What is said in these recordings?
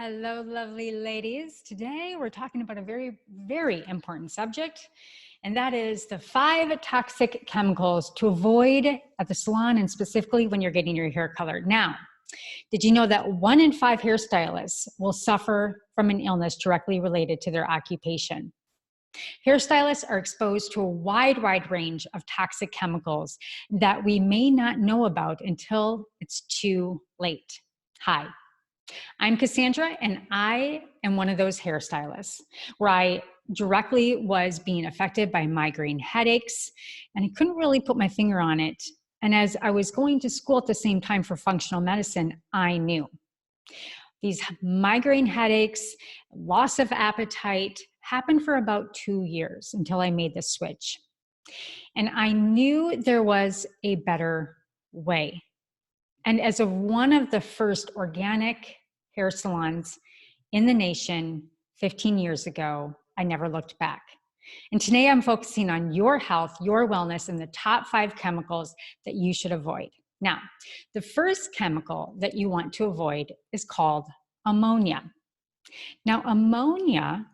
Hello, lovely ladies. Today we're talking about a very, very important subject, and that is the 5 toxic chemicals to avoid at the salon and specifically when you're getting your hair colored. Now, did you know that 1 in 5 hairstylists will suffer from an illness directly related to their occupation? Hairstylists are exposed to a wide range of toxic chemicals that we may not know about until it's too late. Hi. I'm Cassandra, and I am one of those hairstylists where I directly was being affected by migraine headaches, and I couldn't really put my finger on it. And as I was going to school at the same time for functional medicine, I knew these migraine headaches, loss of appetite happened for about 2 years until I made the switch. And I knew there was a better way. And as of one of the first organic hair salons in the nation 15 years ago, I never looked back. And today I'm focusing on your health, your wellness, and the top 5 chemicals that you should avoid. Now, the first chemical that you want to avoid is called ammonia. Now, ammonia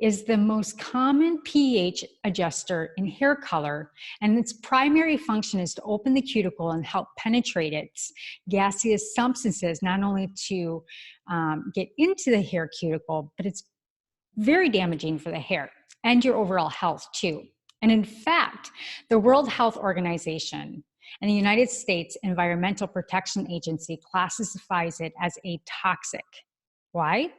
is the most common pH adjuster in hair color, and its primary function is to open the cuticle and help penetrate its gaseous substances, not only to get into the hair cuticle, but it's very damaging for the hair and your overall health too. And in fact, the World Health Organization and the United States Environmental Protection Agency classifies it as a toxic. Why?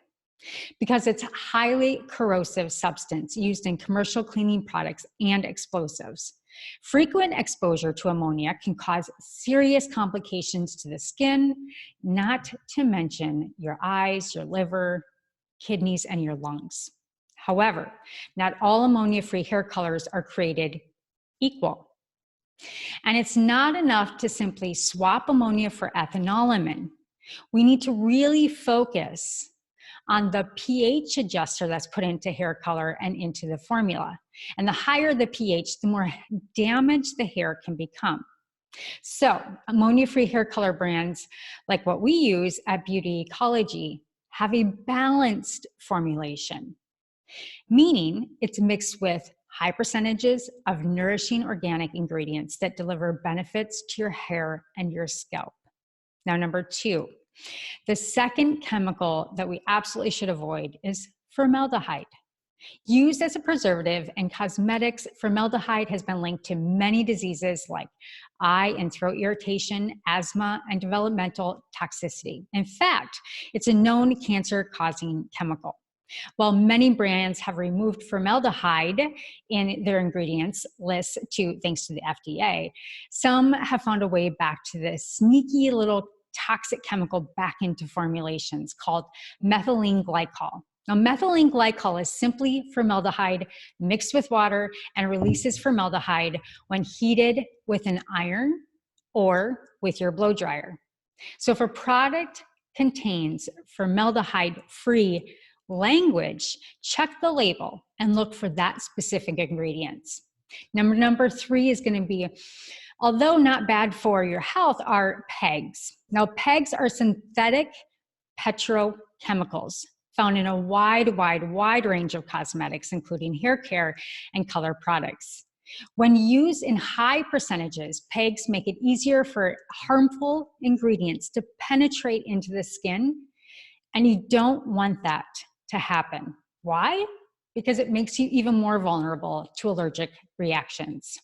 Because it's a highly corrosive substance used in commercial cleaning products and explosives. Frequent exposure to ammonia can cause serious complications to the skin, not to mention your eyes, your liver, kidneys, and your lungs. However, not all ammonia-free hair colors are created equal. And it's not enough to simply swap ammonia for ethanolamine. We need to really focus on the pH adjuster that's put into hair color and into the formula. And the higher the pH, the more damaged the hair can become. So ammonia-free hair color brands like what we use at Beauty Ecology have a balanced formulation, meaning it's mixed with high percentages of nourishing organic ingredients that deliver benefits to your hair and your scalp. Now, number 2. The second chemical that we absolutely should avoid is formaldehyde. Used as a preservative in cosmetics, formaldehyde has been linked to many diseases like eye and throat irritation, asthma, and developmental toxicity. In fact, it's a known cancer-causing chemical. While many brands have removed formaldehyde in their ingredients list thanks to the FDA, some have found a way back to this sneaky little toxic chemical back into formulations called methylene glycol. Now, methylene glycol is simply formaldehyde mixed with water and releases formaldehyde when heated with an iron or with your blow dryer. So if a product contains formaldehyde-free language, check the label and look for that specific ingredients. Number 3 is going to be, although not bad for your health, are PEGs. Now, PEGs are synthetic petrochemicals found in a wide range of cosmetics, including hair care and color products. When used in high percentages, PEGs make it easier for harmful ingredients to penetrate into the skin, and you don't want that to happen. Why? Because it makes you even more vulnerable to allergic reactions.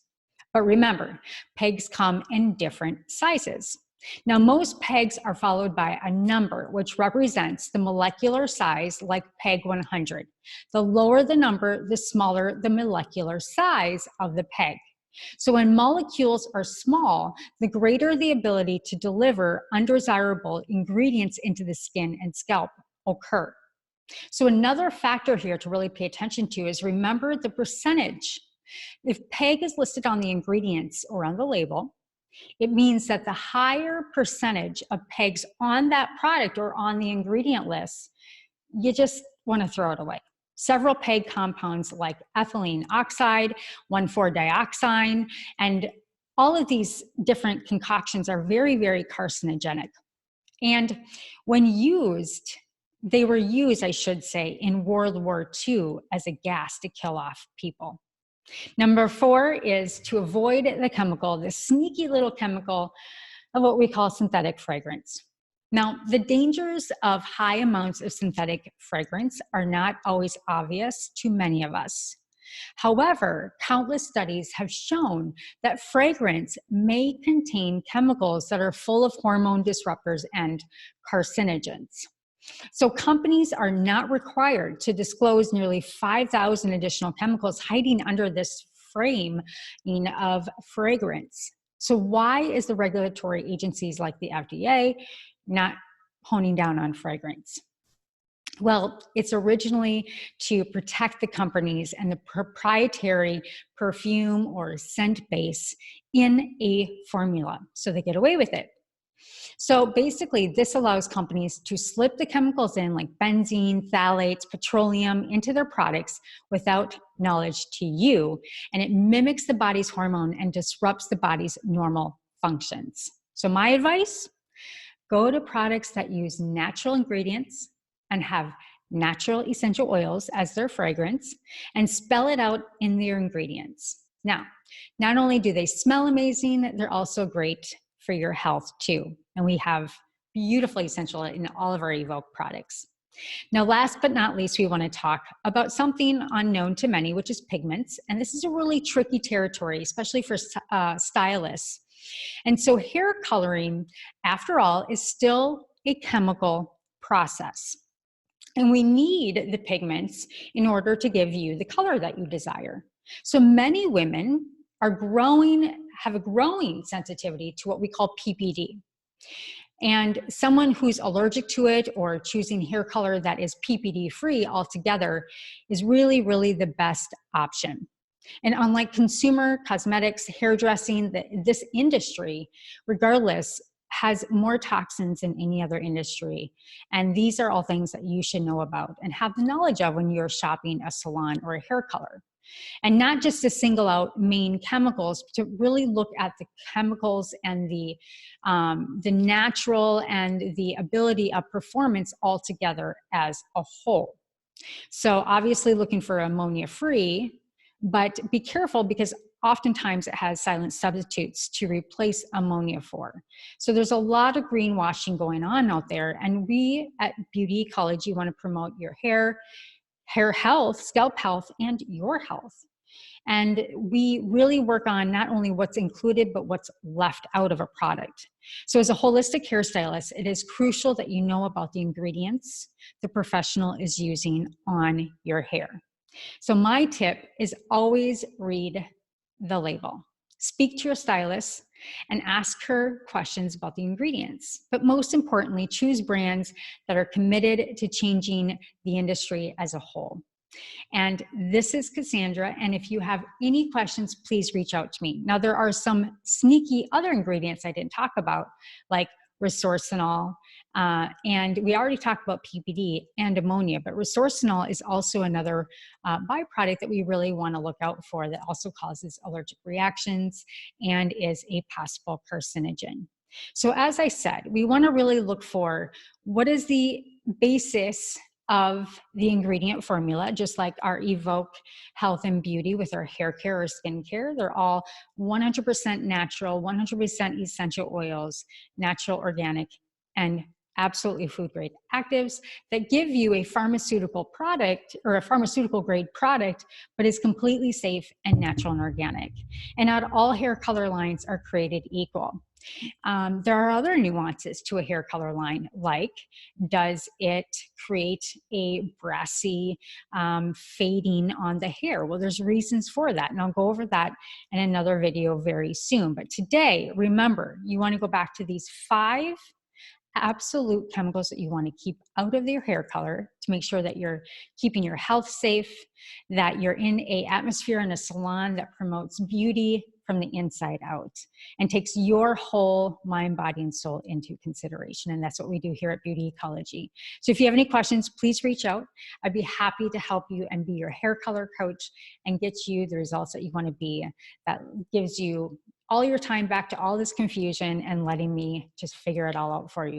But remember, PEGs come in different sizes. Now, most PEGs are followed by a number, which represents the molecular size, like PEG 100. The lower the number, the smaller the molecular size of the PEG. So when molecules are small, the greater the ability to deliver undesirable ingredients into the skin and scalp occur. So another factor here to really pay attention to is remember the percentage. If PEG is listed on the ingredients or on the label, it means that the higher percentage of PEGs on that product or on the ingredient list, you just want to throw it away. Several PEG compounds like ethylene oxide, 1,4-dioxane, and all of these different concoctions are very carcinogenic. And when used they were used, I should say, in World War II as a gas to kill off people. Number 4 is to avoid the chemical, the sneaky little chemical of what we call synthetic fragrance. Now, the dangers of high amounts of synthetic fragrance are not always obvious to many of us. However, countless studies have shown that fragrance may contain chemicals that are full of hormone disruptors and carcinogens. So companies are not required to disclose nearly 5,000 additional chemicals hiding under this frame of fragrance. So why is the regulatory agencies like the FDA not honing down on fragrance? Well, it's originally to protect the companies and the proprietary perfume or scent base in a formula, so they get away with it. So basically, this allows companies to slip the chemicals in like benzene, phthalates, petroleum into their products without knowledge to you. And it mimics the body's hormone and disrupts the body's normal functions. So my advice, go to products that use natural ingredients and have natural essential oils as their fragrance and spell it out in their ingredients. Now, not only do they smell amazing, they're also great for your health too. And we have beautifully essential in all of our Evoke products. Now, last but not least, we want to talk about something unknown to many, which is pigments. And this is a really tricky territory, especially for stylists. And so hair coloring, after all, is still a chemical process. And we need the pigments in order to give you the color that you desire. So many women have a growing sensitivity to what we call PPD. And someone who's allergic to it or choosing hair color that is PPD free altogether is really, really the best option. And unlike consumer cosmetics, hairdressing, this industry, regardless, has more toxins than any other industry. And these are all things that you should know about and have the knowledge of when you're shopping a salon or a hair color. And not just to single out main chemicals, but to really look at the chemicals and the natural and the ability of performance all together as a whole. So obviously looking for ammonia free, but be careful because oftentimes it has silent substitutes to replace ammonia for. So there's a lot of greenwashing going on out there. And we at Beauty Ecology want to promote your hair health, scalp health, and your health. And we really work on not only what's included, but what's left out of a product. So as a holistic hairstylist, it is crucial that you know about the ingredients the professional is using on your hair. So my tip is always read the label. Speak to your stylist and ask her questions about the ingredients. But most importantly, choose brands that are committed to changing the industry as a whole. And this is Cassandra, and if you have any questions, please reach out to me. Now, there are some sneaky other ingredients I didn't talk about, like resorcinol, and we already talked about PPD and ammonia, but resorcinol is also another byproduct that we really want to look out for that also causes allergic reactions and is a possible carcinogen. So as I said, we want to really look for what is the basis of the ingredient formula, just like our Evoke Health and Beauty with our hair care or skin care. They're all 100% natural, 100% essential oils, natural, organic, and absolutely food grade actives that give you a pharmaceutical product or a pharmaceutical grade product, but is completely safe and natural and organic. And not all hair color lines are created equal. There are other nuances to a hair color line, like does it create a brassy fading on the hair? Well, there's reasons for that, and I'll go over that in another video very soon. But today, remember, you want to go back to these 5 absolute chemicals that you want to keep out of your hair color to make sure that you're keeping your health safe, that you're in an atmosphere in a salon that promotes beauty from the inside out and takes your whole mind, body, and soul into consideration. And that's what we do here at Beauty Ecology. So if you have any questions, please reach out. I'd be happy to help you and be your hair color coach and get you the results that you want to be. That gives you all your time back to all this confusion and letting me just figure it all out for you.